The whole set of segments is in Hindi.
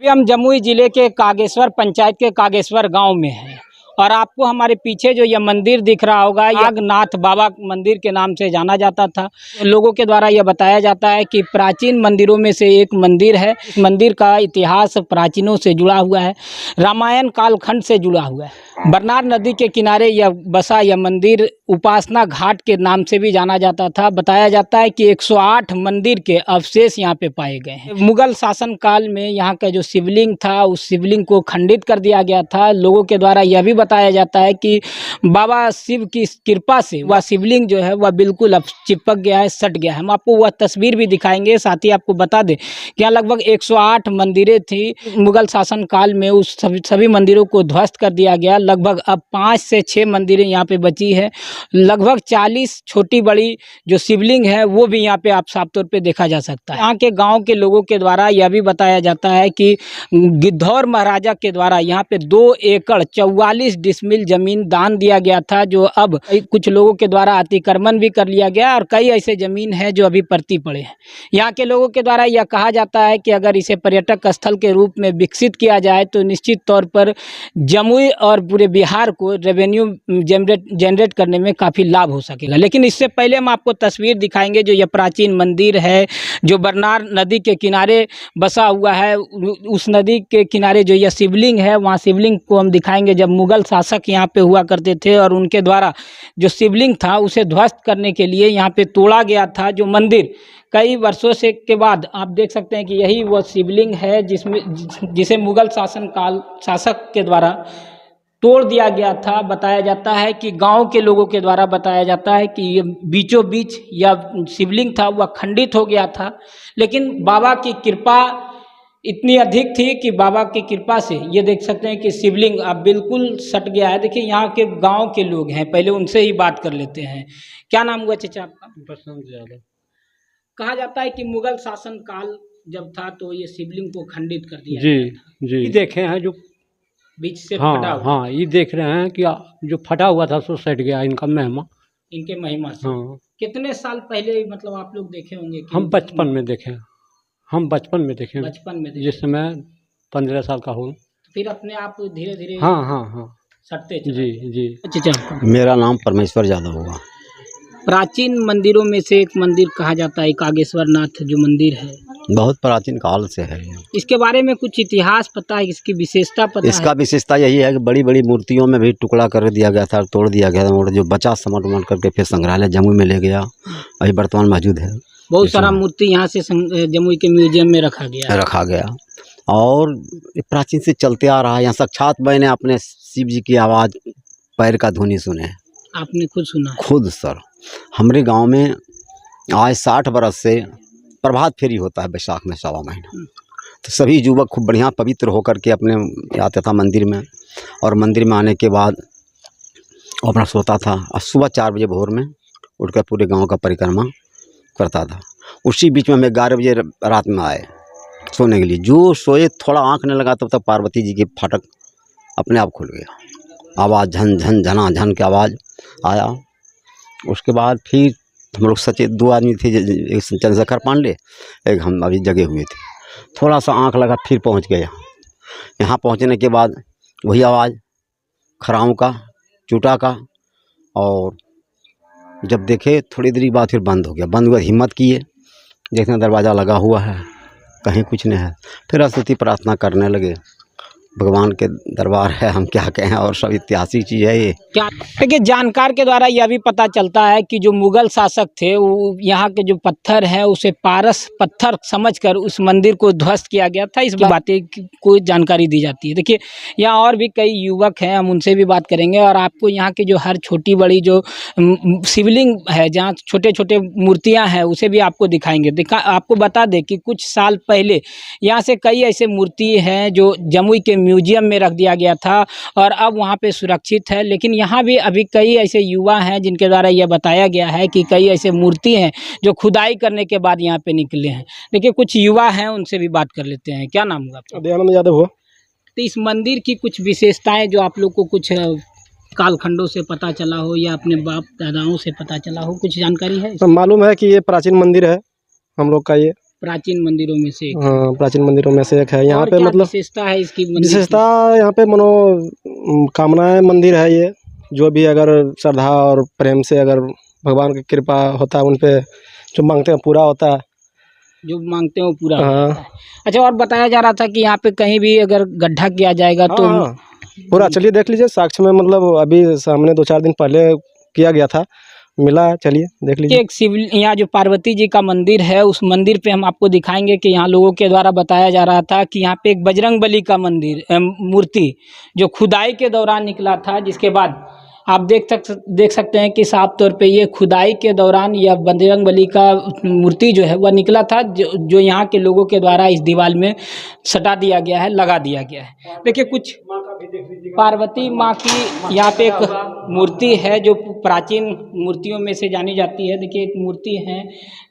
हम जमुई जिले के कागेश्वर पंचायत के कागेश्वर गांव में हैं और आपको हमारे पीछे जो यह मंदिर दिख रहा होगा, नागनाथ बाबा मंदिर के नाम से जाना जाता था। लोगों के द्वारा यह बताया जाता है कि प्राचीन मंदिरों में से एक मंदिर है। इस मंदिर का इतिहास प्राचीनों से जुड़ा हुआ है, रामायण कालखंड से जुड़ा हुआ है। बरनार नदी के किनारे यह बसा यह मंदिर उपासना घाट के नाम से भी जाना जाता था। बताया जाता है कि 108 मंदिर के अवशेष यहाँ पे पाए गए हैं। मुगल शासन काल में यहाँ का जो शिवलिंग था, उस शिवलिंग को खंडित कर दिया गया था। लोगों के द्वारा यह भी बताया जाता है कि बाबा शिव की कृपा से वह शिवलिंग जो है वह बिल्कुल अब चिपक गया है, सट गया है। हम आपको वह तस्वीर भी दिखाएंगे। साथ ही आपको बता दें कि यहाँ लगभग 108 मंदिरें थी। मुगल शासन काल में उस सभी मंदिरों को ध्वस्त कर दिया गया। लगभग अब 5 से 6 मंदिरें यहाँ पे बची है। लगभग 40 छोटी बड़ी जो शिवलिंग है वो भी यहाँ पे आप साफ तौर पे देखा जा सकता है। यहाँ के गांव के लोगों के द्वारा यह भी बताया जाता है कि गिद्धौर महाराजा के द्वारा यहाँ पे 2 एकड़ 44 डिसमिल जमीन दान दिया गया था, जो अब कुछ लोगों के द्वारा अतिक्रमण भी कर लिया गया और कई ऐसे जमीन है जो अभी पड़ती पड़े हैं। यहाँ के लोगों के द्वारा यह कहा जाता है कि अगर इसे पर्यटक स्थल के रूप में विकसित किया जाए तो निश्चित तौर पर जमुई और पूरे बिहार को रेवेन्यू जनरेट करने में काफ़ी लाभ हो सकेगा। लेकिन इससे पहले हम आपको तस्वीर दिखाएंगे जो यह प्राचीन मंदिर है, जो बरनार नदी के किनारे बसा हुआ है। उस नदी के किनारे जो यह शिवलिंग है, वहाँ शिवलिंग को हम दिखाएंगे जब मुगल शासक यहाँ पे हुआ करते थे और उनके द्वारा जो शिवलिंग था उसे ध्वस्त करने के लिए यहाँ पे तोड़ा गया था जो मंदिर। कई वर्षों से के बाद आप देख सकते हैं कि यही वो शिवलिंग है जिसे मुगल शासक के द्वारा तोड़ दिया गया था। बताया जाता है कि गांव के लोगों के द्वारा बताया जाता है कि ये बीचों बीच यह शिवलिंग था वह खंडित हो गया था, लेकिन बाबा की कृपा इतनी अधिक थी कि बाबा की कृपा से ये देख सकते हैं कि शिवलिंग अब बिल्कुल सट गया है। देखिए यहाँ के गांव के लोग हैं, पहले उनसे ही बात कर लेते हैं। क्या नाम हुआ चाचा आपका? बसंत यादव। कहा जाता है कि मुगल शासन काल जब था तो ये शिवलिंग को खंडित कर दिया जी जी देखे हैं जो बीच से फटा हुआ। हाँ ये देख रहे हैं कि जो फटा हुआ था सो सट गया। इनके महिमा से। हाँ। कितने साल पहले मतलब आप लोग देखे होंगे? हम बचपन में देखे। बचपन में जिस समय 15 साल का हूँ। फिर अपने आप धीरे धीरे हाँ सटते जी। अच्छा, मेरा नाम परमेश्वर यादव हुआ। प्राचीन मंदिरों में से एक मंदिर कहा जाता है कागेश्वर नाथ जो मंदिर है, बहुत प्राचीन काल से है। इसके बारे में कुछ इतिहास पता है? इसकी विशेषता पता है? इसका विशेषता यही है कि बड़ी बड़ी मूर्तियों में भी टुकड़ा कर दिया गया था, तोड़ दिया गया था, और जो बचा समट करके फिर संग्रहालय जमुई में ले गया। अभी वर्तमान मौजूद है। बहुत सारा मूर्ति यहाँ से जमुई के म्यूजियम में रखा गया और प्राचीन से चलते आ रहा है। यहाँ साक्षात मैंने अपने शिव जी की आवाज़, पैर का ध्वनि सुने। आपने खुद सुना? खुद सर। हमारे गांव में आज 60 बरस से प्रभात फेरी होता है बैसाख में 1.25 महीना। तो सभी युवक खूब बढ़िया पवित्र होकर के अपने आते था मंदिर में, और मंदिर में आने के बाद अपना सोता था और सुबह 4 बजे भोर में उठकर पूरे गांव का परिक्रमा करता था। उसी बीच में हमें 11 बजे रात में आए सोने के लिए। जो सोए थोड़ा आँख नहीं लगा तब तक पार्वती जी के फाटक अपने आप खुल गया। आवाज़ झन झन झना झन की आवाज़ आया। उसके बाद फिर हम लोग सचेत 2 आदमी थे, एक चंद्रशेखर पांडे, एक हम अभी जगे हुए थे। थोड़ा सा आँख लगा फिर पहुंच गया। यहाँ पहुंचने के बाद वही आवाज़ खराओं का, चूटा का, और जब देखे थोड़ी देर बाद फिर बंद हो गया। बंद हुआ, हिम्मत किए, देखने दरवाज़ा लगा हुआ है, कहीं कुछ नहीं है। फिर स्तुति प्रार्थना करने लगे। भगवान के दरबार है, हम क्या कहें, और सब ऐतिहासिक चीज़ है ये। क्या देखिए, जानकार के द्वारा यह भी पता चलता है कि जो मुगल शासक थे वो यहाँ के जो पत्थर है उसे पारस पत्थर समझकर उस मंदिर को ध्वस्त किया गया था। इस बातें को जानकारी दी जाती है। देखिए यहाँ और भी कई युवक हैं, हम उनसे भी बात करेंगे और आपको यहाँ की जो हर छोटी बड़ी जो शिवलिंग है, जहाँ छोटे छोटे मूर्तियाँ हैं, उसे भी आपको दिखाएंगे। आपको बता दें कि कुछ साल पहले यहाँ से कई ऐसे मूर्ति हैं जो जमुई के म्यूजियम में रख दिया गया था और अब वहाँ पे सुरक्षित है। लेकिन यहाँ भी अभी कई ऐसे युवा हैं जिनके द्वारा यह बताया गया है कि कई ऐसे मूर्ति हैं जो खुदाई करने के बाद यहाँ पे निकले हैं। देखिए कुछ युवा हैं, उनसे भी बात कर लेते हैं। क्या नाम हुआ आपका? दयानंद यादव हुआ। तो इस मंदिर की कुछ विशेषताएं जो आप लोग को कुछ कालखंडों से पता चला हो या अपने बाप दादाओं से पता चला हो, कुछ जानकारी है? तो मालूम है कि ये प्राचीन मंदिर है हम लोग का। ये प्राचीन मंदिरों में से एक। हाँ, प्राचीन मंदिरों में से एक है। यहाँ और पे क्या मतलब विशेषता है इसकी मंदिर की? विशेषता यहाँ पे मनोकामनाएं मंदिर है ये, जो भी अगर श्रद्धा और प्रेम से अगर भगवान की कृपा होता है उन पे, जो मांगते हैं पूरा होता है। जो मांगते हो पूरा हो हाँ। जाता है। अच्छा, और बताया जा रहा था कि यहाँ पे कहीं भी अगर गड्ढा किया जाएगा तो हाँ, पूरा चलिए देख लीजिए साक्ष्य में, मतलब अभी सामने 2-4 दिन पहले किया गया था, मिला है, चलिए देख लीजिए। एक शिवलिंग, यहाँ जो पार्वती जी का मंदिर है उस मंदिर पे हम आपको दिखाएंगे कि यहाँ लोगों के द्वारा बताया जा रहा था कि यहाँ पे एक बजरंग बली का मंदिर मूर्ति जो खुदाई के दौरान निकला था, जिसके बाद आप देख सकते हैं कि साफ तौर पे ये खुदाई के दौरान यह बजरंग बली का मूर्ति जो है वह निकला था, जो यहाँ के लोगों के द्वारा इस दीवार में सटा दिया गया है, लगा दिया गया है। देखिए कुछ पार्वती माँ की यहाँ पे एक मूर्ति है जो प्राचीन मूर्तियों में से जानी जाती है। देखिए एक मूर्ति है,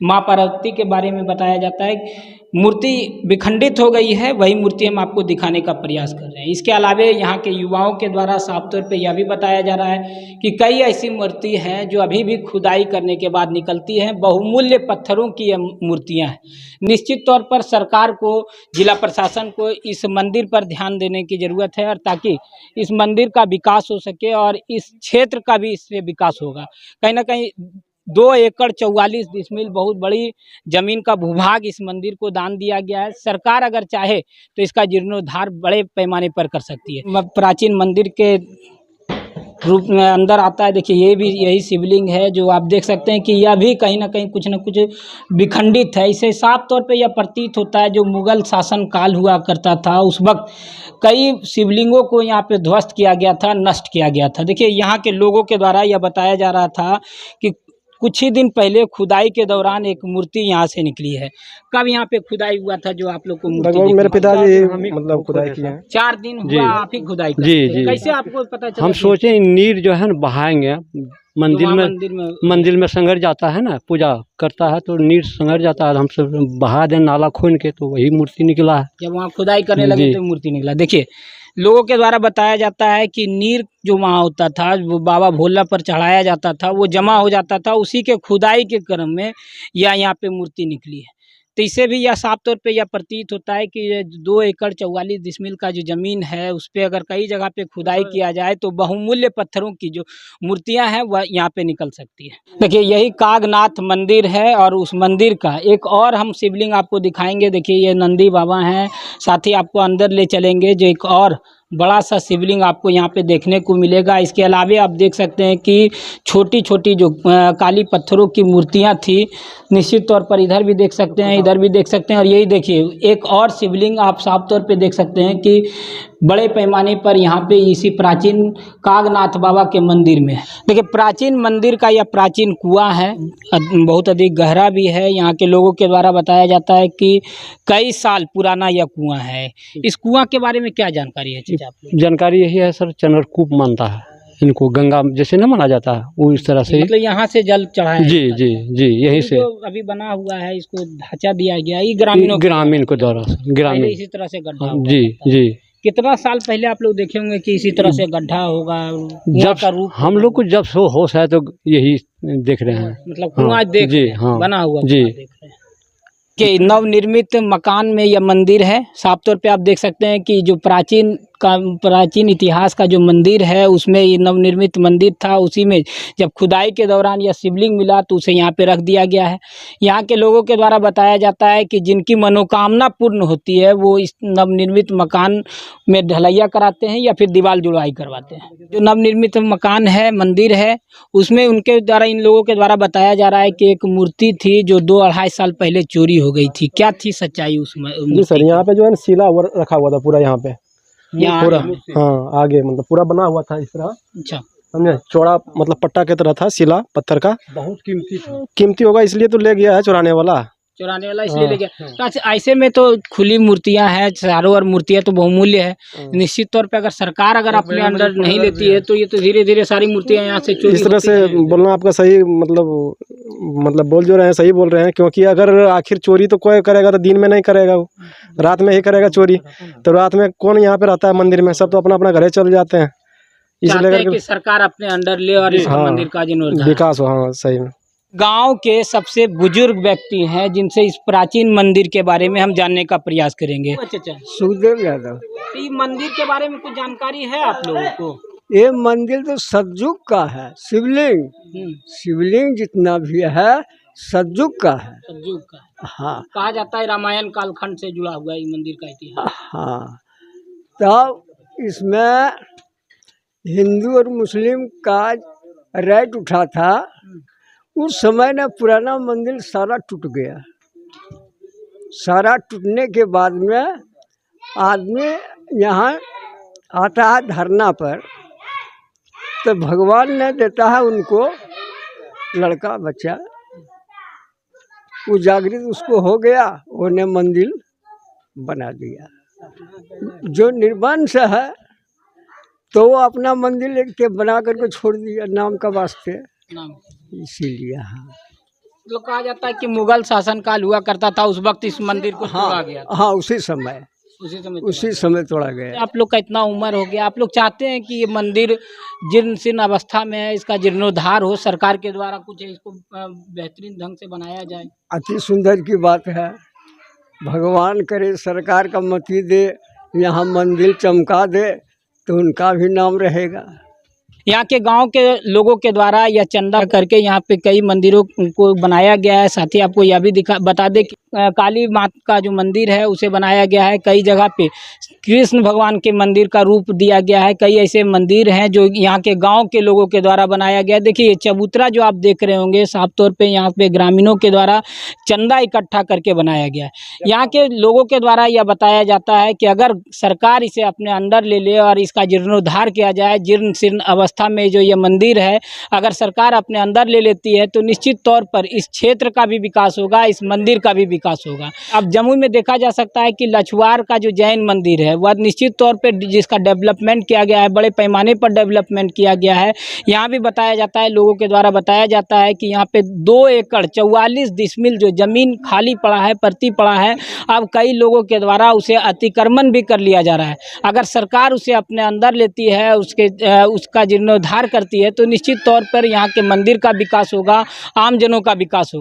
माँ पार्वती के बारे में बताया जाता है। मूर्ति विखंडित हो गई है, वही मूर्ति हम आपको दिखाने का प्रयास कर रहे हैं। इसके अलावा यहाँ के युवाओं के द्वारा साफ तौर पे यह भी बताया जा रहा है कि कई ऐसी मूर्ति हैं जो अभी भी खुदाई करने के बाद निकलती हैं। बहुमूल्य पत्थरों की ये मूर्तियाँ हैं। निश्चित तौर पर सरकार को, जिला प्रशासन को इस मंदिर पर ध्यान देने की ज़रूरत है, और ताकि इस मंदिर का विकास हो सके और इस क्षेत्र का भी इससे विकास होगा। कहीं ना कहीं 2 एकड़ 44 डिसमिल बहुत बड़ी जमीन का भूभाग इस मंदिर को दान दिया गया है। सरकार अगर चाहे तो इसका जीर्णोद्धार बड़े पैमाने पर कर सकती है। प्राचीन मंदिर के रूप में अंदर आता है। देखिए ये भी यही शिवलिंग है जो आप देख सकते हैं कि यह भी कहीं ना कहीं कुछ न कुछ विखंडित है। इसे साफ तौर पे यह प्रतीत होता है जो मुगल शासन काल हुआ करता था उस वक्त कई शिवलिंगों को यहाँ पे ध्वस्त किया गया था, नष्ट किया गया था। देखिए यहाँ के लोगों के द्वारा यह बताया जा रहा था कि कुछ ही दिन पहले खुदाई के दौरान एक मूर्ति यहाँ से निकली है। कब यहाँ पे खुदाई हुआ था जो आप लोग को मूर्ति लगभग मेरे दिखी? पिताजी मतलब खुदाई किए हैं। 4 दिन हुआ आप ही खुदाई करते जी, हैं। जी। कैसे आपको पता चला? हम कि सोचे नीर जो है ना बहाएंगे मंदिर वहाँ में, मंदिर में संगर जाता है ना, पूजा करता है तो नीर संगर जाता है, हम सब बहा दें नाला खोल के, तो वही मूर्ति निकला है। जब वहाँ खुदाई करने लगे जी। तो मूर्ति निकला। देखिए लोगों के द्वारा बताया जाता है कि नीर जो वहाँ होता था, वो बाबा भोला पर चढ़ाया जाता था, वो जमा हो जाता था, उसी के खुदाई के क्रम में यह यहाँ पे मूर्ति निकली है। तो इससे भी यह साफ तौर पे यह प्रतीत होता है कि ये 2 एकड़ 44 डिसमिल का जो ज़मीन है उस पे अगर कई जगह पे खुदाई किया जाए तो बहुमूल्य पत्थरों की जो मूर्तियां हैं वह यहाँ पे निकल सकती है। देखिए यही कागनाथ मंदिर है और उस मंदिर का एक और हम शिवलिंग आपको दिखाएंगे। देखिए ये नंदी बाबा हैं, साथ ही आपको अंदर ले चलेंगे जो एक और बड़ा सा शिवलिंग आपको यहाँ पे देखने को मिलेगा। इसके अलावा आप देख सकते हैं कि छोटी छोटी जो काली पत्थरों की मूर्तियाँ थी, निश्चित तौर पर इधर भी देख सकते हैं, इधर भी देख सकते हैं। और यही देखिए एक और शिवलिंग आप साफ तौर पे देख सकते हैं कि बड़े पैमाने पर यहाँ पे इसी प्राचीन कागनाथ बाबा के मंदिर में है। देखिए प्राचीन मंदिर का यह प्राचीन कुआं है, बहुत अधिक गहरा भी है। यहाँ के लोगों के द्वारा बताया जाता है कि कई साल पुराना यह कुआं है। इस कुआं के बारे में क्या जानकारी है चाचा आप लोग? जानकारी यही है सर, चंद्रकूप मानता है इनको, गंगा जैसे न माना जाता है वो इस तरह से। मतलब यहाँ से जल चढ़ाया जी जाता जी है। जी, यही से जो अभी बना हुआ है इसको ढांचा दिया गया, ये ग्रामीणों ग्रामीण को द्वारा से, पहले ग्रामीण। इसी तरह से गड्ढा हाँ, हुआ जी करता था। जी। कितना साल पहले आप लोग देखे होंगे कि इसी तरह से गड्ढा होगा, कुआं जब का रूप हम लोग को जब से होश है तो यही देख रहे हैं। मतलब कुआं देख जी, रहे हैं, हाँ, बना हुआ जी। कुआं देख रहे हैं कि नवनिर्मित मकान में यह मंदिर है। साफ तौर पे आप देख सकते हैं कि जो प्राचीन इतिहास का जो मंदिर है उसमें ये नवनिर्मित मंदिर था। उसी में जब खुदाई के दौरान यह शिवलिंग मिला तो उसे यहाँ पे रख दिया गया है। यहाँ के लोगों के द्वारा बताया जाता है कि जिनकी मनोकामना पूर्ण होती है वो इस नवनिर्मित मकान में ढलैया कराते हैं या फिर दीवार जुड़वाई करवाते हैं। जो नवनिर्मित मकान है, मंदिर है, उसमें उनके द्वारा, इन लोगों के द्वारा बताया जा रहा है कि एक मूर्ति थी जो 2-2.5 साल पहले चोरी हो गई थी। क्या थी सच्चाई उस जी सर, यहाँ पे जो है ना शिला रखा हुआ था पूरा, यहाँ पे यहाँ पूरा, हाँ आगे मतलब पूरा बना हुआ था इस तरह, अच्छा समझे, चौड़ा मतलब पट्टा की तरह था, शिला पत्थर का, बहुत कीमती था। कीमती होगा इसलिए तो ले गया है चुराने वाला इसलिए ले गया। तो अच्छा ऐसे में तो खुली मूर्तियां हैं, चारों ओर मूर्तियां तो बहुमूल्य है। निश्चित तौर पे अगर सरकार अगर अपने अंडर नहीं लेती है तो ये तो धीरे धीरे सारी मूर्तियां यहाँ से चोरी इस तरह से बोलना आपका सही, मतलब बोल जो रहे हैं सही बोल रहे हैं। क्योंकि अगर आखिर चोरी तो कोई करेगा तो दिन में नहीं करेगा, वो रात में ही करेगा चोरी। तो रात में कौन यहाँ पे रहता है मंदिर में, सब तो अपना अपना घर चल जाते हैं। इसलिए कि सरकार अपने अंडर ले और इस मंदिर का जीर्णोद्धार विकास हो। हाँ सही में। गांव के सबसे बुजुर्ग व्यक्ति हैं जिनसे इस प्राचीन मंदिर के बारे में हम जानने का प्रयास करेंगे। अच्छा, सुखदेव यादव। तो ये मंदिर के बारे में कुछ जानकारी है आप लोगों को? ये मंदिर तो सतयुग का है। शिवलिंग जितना भी है सतयुग का है। सतयुग का। हाँ कहा जाता है रामायण कालखंड से जुड़ा हुआ ये मंदिर का इतिहास। हाँ, तब इसमें हिंदू और मुस्लिम का राइट उठा था। उस समय ना पुराना मंदिर सारा टूट गया। सारा टूटने के बाद में आदमी यहाँ आता है धरना पर, तो भगवान ने देता है उनको लड़का बच्चा। वो जागृत उसको हो गया, उन्हें मंदिर बना दिया। जो निर्वंश है तो वो अपना मंदिर लेके बना करके छोड़ दिया नाम का वास्ते। इसीलिए हाँ, लोग कहा जाता है कि मुगल शासनकाल हुआ करता था, उस वक्त इस मंदिर को तोड़ा गया था। हाँ उसी समय तोड़ा गया। आप लोग का इतना उम्र हो गया, आप लोग चाहते हैं कि ये मंदिर जीर्ण शीर्ण अवस्था में है, इसका जीर्णोद्धार हो, सरकार के द्वारा कुछ इसको बेहतरीन ढंग से बनाया जाए। अति सुंदर की बात है। भगवान करे सरकार का मति दे, यहाँ मंदिर चमका दे तो उनका भी नाम रहेगा। यहाँ के गांव के लोगों के द्वारा यह चंदा करके यहाँ पे कई मंदिरों को बनाया गया है। साथ ही आपको यह भी बता दें कि काली माता का जो मंदिर है उसे बनाया गया है। कई जगह पे कृष्ण भगवान के मंदिर का रूप दिया गया है। कई ऐसे मंदिर हैं जो यहाँ के गांव के लोगों के द्वारा बनाया गया है। देखिए ये चबूतरा जो आप देख रहे होंगे, साफ तौर पे यहाँ पे ग्रामीणों के द्वारा चंदा इकट्ठा करके बनाया गया है। यहाँ के लोगों के द्वारा यह बताया जाता है कि अगर सरकार इसे अपने अंडर ले ले और इसका जीर्णोद्धार किया जाए, जीर्ण शीर्ण अवस्था में जो ये मंदिर है अगर सरकार अपने अंदर ले लेती है तो निश्चित तौर पर इस क्षेत्र का भी विकास होगा, इस मंदिर का भी विकास होगा। अब जमुई में देखा जा सकता है कि लछुआर का जो जैन मंदिर है वह निश्चित तौर पर जिसका डेवलपमेंट किया गया है, बड़े पैमाने पर डेवलपमेंट किया गया है। यहाँ भी बताया जाता है, लोगों के द्वारा बताया जाता है कि यहाँ पे 2 एकड़ 44 डिसमिल जो जमीन खाली पड़ा है, परती पड़ा है, अब कई लोगों के द्वारा उसे अतिक्रमण भी कर लिया जा रहा है। अगर सरकार उसे अपने अंदर लेती है, उसका जीर्णोद्धार करती है तो निश्चित तौर पर यहाँ के मंदिर का विकास होगा, आम जनों का विकास होगा।